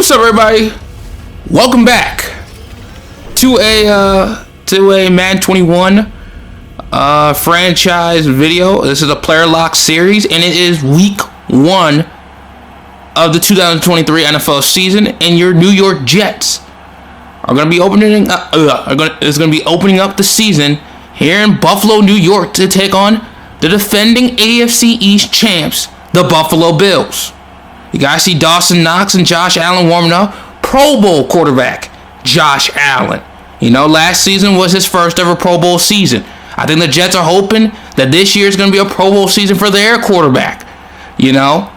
What's up, everybody? Welcome back to a Madden 21 franchise video. This is a player lock series, and it is week 1 of the 2023 NFL season. And your New York Jets are going to be opening up the season here in Buffalo, New York, to take on the defending AFC East champs, the Buffalo Bills. You guys see Dawson Knox and Josh Allen warming up. Pro Bowl quarterback Josh Allen. You know, last season was his first ever Pro Bowl season. I think the Jets are hoping that this year is going to be a Pro Bowl season for their quarterback. You know?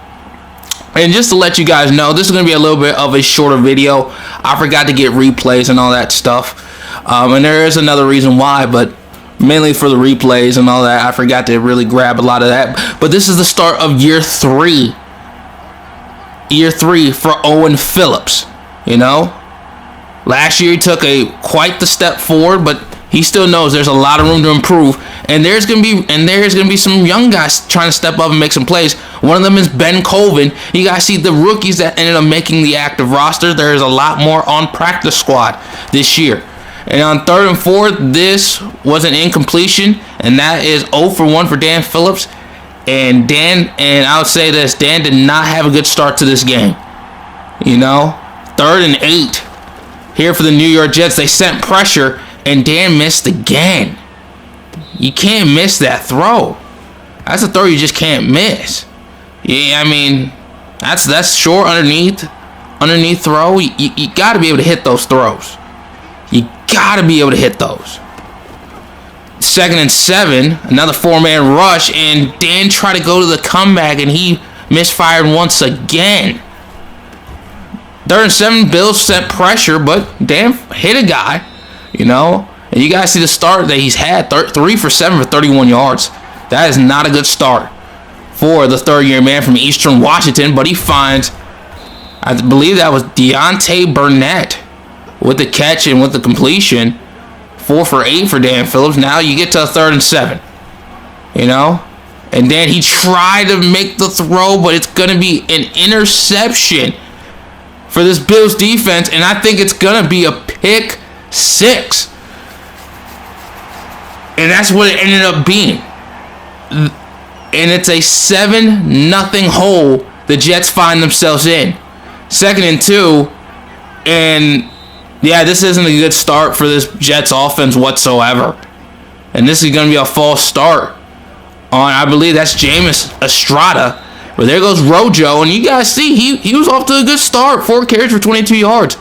And just to let you guys know, this is going to be a little bit of a shorter video. I forgot to get replays and all that stuff. And there is another reason why, but mainly for the replays and all that. I forgot to really grab a lot of that. But this is the start of year 3. Year 3 for Owen Phillips. You know, last year he took quite the step forward, but he still knows there's a lot of room to improve. And there's gonna be some young guys trying to step up and make some plays. One of them is Ben Colvin. You guys see the rookies that ended up making the active roster. There is a lot more on practice squad this year. And on 3rd and 4th, this was an incompletion, and that is 0 for 1 for Dan Phillips. And I would say this, Dan did not have a good start to this game. You know, 3rd and 8 here for the New York Jets. They sent pressure, and Dan missed again. You can't miss that throw. That's a throw you just can't miss. Yeah, I mean, that's short underneath throw. You got to be able to hit those throws. You got to be able to hit those. 2nd and 7, another 4-man rush, and Dan tried to go to the comeback, and he misfired once again. 3rd and 7, Bills sent pressure, but Dan hit a guy, you know. And you guys see the start that he's had, 3 for 7 for 31 yards. That is not a good start for the third-year man from Eastern Washington, but he finds, I believe that was Deontay Burnett with the catch and with the completion. 4 for 8 for Dan Phillips. Now you get to a 3rd and 7. You know? And then he tried to make the throw, but it's going to be an interception for this Bills defense. And I think it's going to be a pick 6. And that's what it ended up being. And it's a 7-0 hole the Jets find themselves in. 2nd and 2. And yeah, this isn't a good start for this Jets offense whatsoever. And this is going to be a false start on, I believe that's Jameis Estrada. But there goes Rojo. And you guys see, he was off to a good start. 4 carries for 22 yards.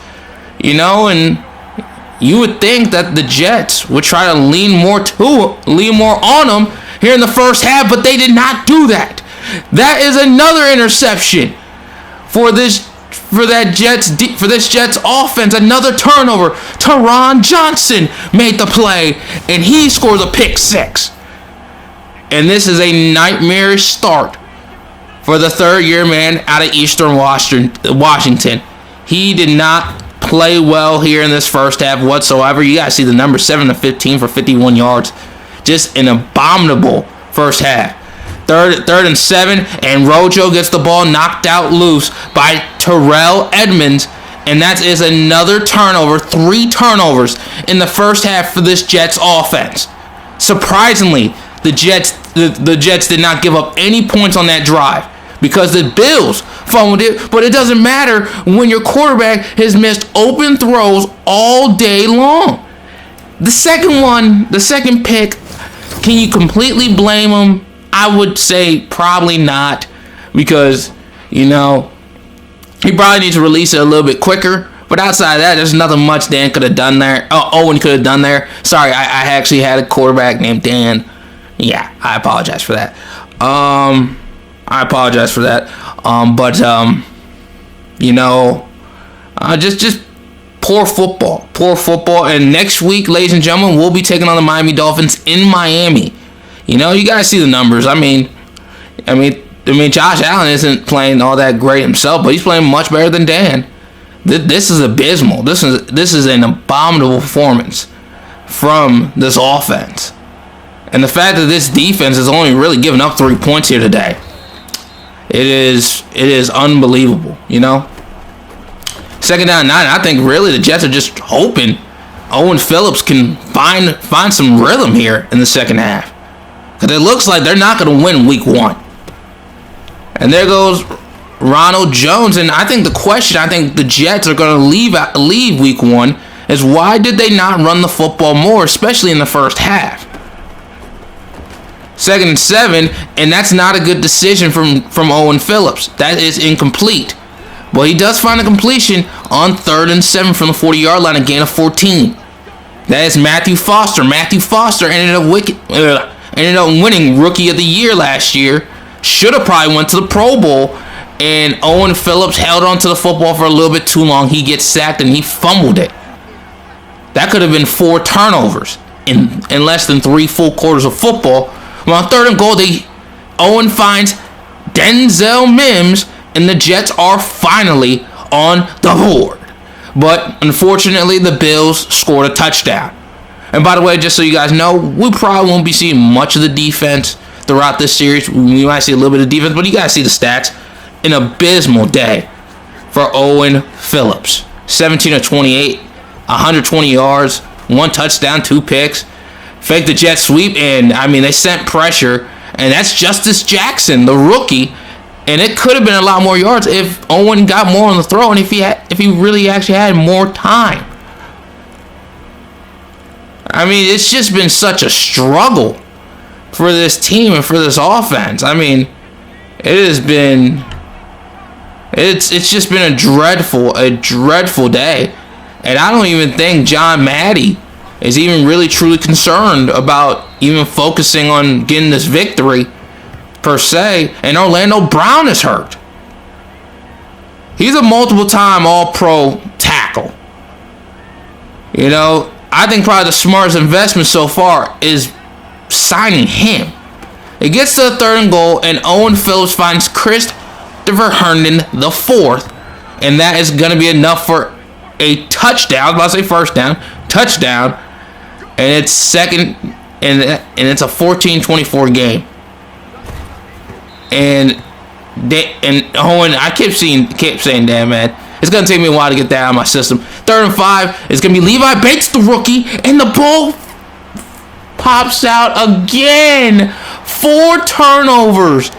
You know, and you would think that the Jets would try to lean more on him here in the first half, but they did not do that. That is another interception for this Jets offense. Another turnover. Teron Johnson made the play, and he scores a pick 6. And this is a nightmarish start for the third-year man out of Eastern Washington. He did not play well here in this first half whatsoever. You guys see the number 7 of 15 for 51 yards. Just an abominable first half. 3rd and 7, and Rojo gets the ball knocked out loose by Terrell Edmonds, and that is another turnover. 3 turnovers in the first half for this Jets offense. Surprisingly, the Jets did not give up any points on that drive because the Bills fumbled it, but it doesn't matter when your quarterback has missed open throws all day long. The second pick, can you completely blame him? I would say probably not, because, you know, he probably needs to release it a little bit quicker. But outside of that, there's nothing much Dan could have done there. Owen could have done there. Sorry, I actually had a quarterback named Dan. Yeah, I apologize for that. You know, just poor football. And next week, ladies and gentlemen, we'll be taking on the Miami Dolphins in Miami. You know, you guys see the numbers. I mean, Josh Allen isn't playing all that great himself, but he's playing much better than Dan. This is abysmal. This is an abominable performance from this offense. And the fact that this defense has only really given up 3 points here today, it is unbelievable, you know? Second down 9. I think really the Jets are just hoping Owen Phillips can find some rhythm here in the second half. Because it looks like they're not going to win week 1. And there goes Ronald Jones. And I think the Jets are going to leave week 1 is why did they not run the football more, especially in the first half? 2nd and 7, and that's not a good decision from Owen Phillips. That is incomplete. But he does find a completion on 3rd and 7 from the 40-yard line, a gain of 14. That is Matthew Foster. Matthew Foster ended up winning Rookie of the Year last year. Should have probably went to the Pro Bowl. And Owen Phillips held on to the football for a little bit too long. He gets sacked and he fumbled it. That could have been 4 turnovers in less than 3 full quarters of football. Well, on 3rd and goal, Owen finds Denzel Mims, and the Jets are finally on the board. But unfortunately, the Bills scored a touchdown. And by the way, just so you guys know, we probably won't be seeing much of the defense throughout this series. We might see a little bit of defense, but you guys see the stats. An abysmal day for Owen Phillips. 17 of 28, 120 yards, 1 touchdown, 2 picks. Faked the jet sweep, and they sent pressure, and that's Justice Jackson, the rookie, and it could have been a lot more yards if Owen got more on the throw and if he really actually had more time. It's just been such a struggle for this team and for this offense. It's just been a dreadful day, and I don't even think John Maddie is even really truly concerned about even focusing on getting this victory per se. And Orlando Brown is hurt. He's a multiple-time All-Pro tackle. I think probably the smartest investment so far is signing him. It gets to the 3rd and goal, and Owen Phillips finds Christopher Herndon the 4th, and that is going to be enough for a touchdown. I was about to say first down, touchdown. And it's second, and it's a 14-24 game. And Owen, I kept saying, damn man, it's gonna take me a while to get that out of my system. 3rd and 5, it's gonna be Levi Bates, the rookie, and the ball pops out again. 4 turnovers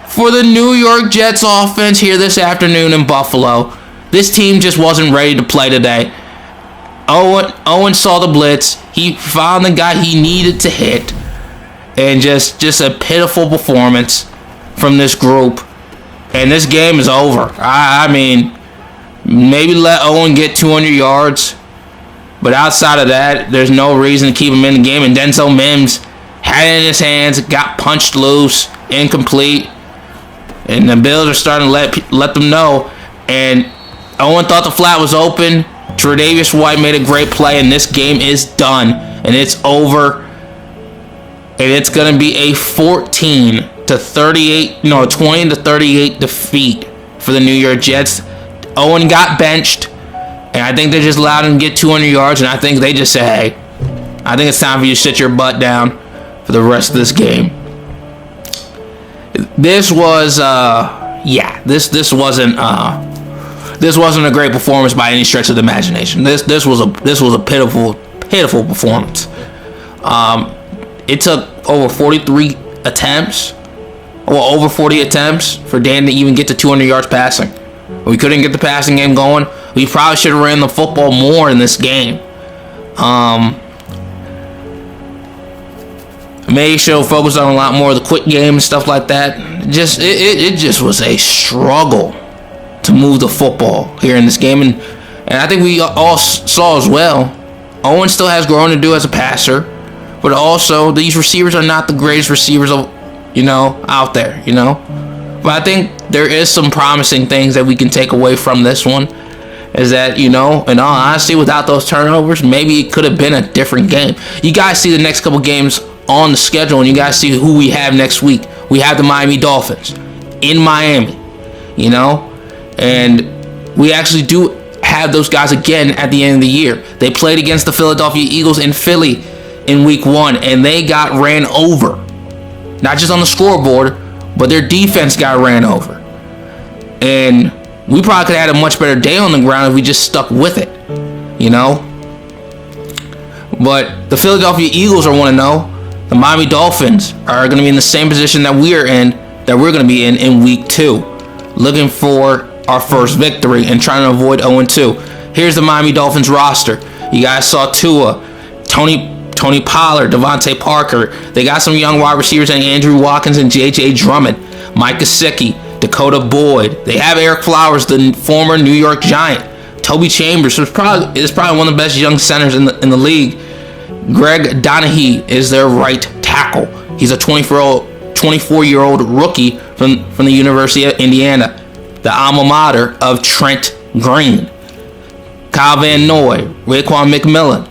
for the New York Jets offense here this afternoon in Buffalo. This team just wasn't ready to play today. Owen saw the blitz. He found the guy he needed to hit. And just a pitiful performance from this group. And this game is over. Maybe let Owen get 200 yards. But outside of that, there's no reason to keep him in the game. And Denzel Mims had it in his hands, got punched loose, incomplete. And the Bills are starting to let them know. And Owen thought the flat was open. Tre'Davious White made a great play, and this game is done, and it's over, and it's going to be a 20-38 defeat for the New York Jets. Owen got benched, and I think they just allowed him to get 200 yards, and I think they just said, hey, I think it's time for you to sit your butt down for the rest of this game. This was, This wasn't a great performance by any stretch of the imagination. This was a pitiful performance. It took over 43 attempts, or over 40 attempts, for Dan to even get to 200 yards passing. We couldn't get the passing game going. We probably should have ran the football more in this game. Maybe should focus on a lot more of the quick game and stuff like that. It just was a struggle to move the football here in this game, and I think we all saw as well, Owen still has growing to do as a passer, but also these receivers are not the greatest receivers out there, but I think there is some promising things that we can take away from this one, is that, in all honesty, without those turnovers, maybe it could have been a different game. You guys see the next couple games on the schedule, and you guys see who we have next week. We have the Miami Dolphins in Miami, and we actually do have those guys again at the end of the year. They played against the Philadelphia Eagles in Philly in week 1, and they got ran over. Not just on the scoreboard, but their defense got ran over. And we probably could have had a much better day on the ground if we just stuck with it, you know. But the Philadelphia Eagles are 1-0. The Miami Dolphins are going to be in the same position that we're going to be in week 2, looking for our first victory and trying to avoid 0-2. Here's the Miami Dolphins roster. You guys saw Tua, Tony Pollard, Devontae Parker. They got some young wide receivers like Andrew Watkins and J.J. Drummond, Mike Gesicki, Dakota Boyd. They have Eric Flowers, the former New York Giant. Toby Chambers is probably one of the best young centers in the league. Greg Donahue is their right tackle. He's a 24-year-old rookie from the University of Indiana, the alma mater of Trent Green. Kyle Van Noy, Raekwon McMillan,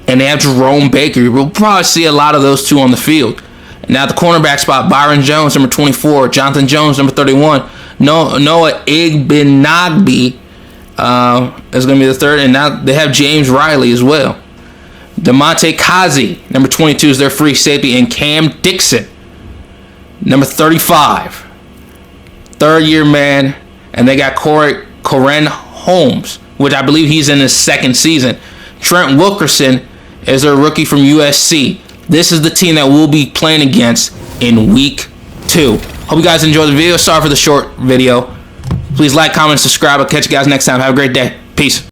and they have Jerome Baker. We'll probably see a lot of those two on the field. Now at the cornerback spot, Byron Jones, number 24, Jonathan Jones, number 31, Noah Igbenogbe is going to be the third, and now they have James Riley as well. DeMonte Kazi, number 22, is their free safety, and Cam Dixon, number 35, third-year man, and they got Corinne Holmes, which I believe he's in his second season. Trent Wilkerson is their rookie from USC. This is the team that we'll be playing against in week 2. Hope you guys enjoyed the video. Sorry for the short video. Please like, comment, subscribe. I'll catch you guys next time. Have a great day. Peace.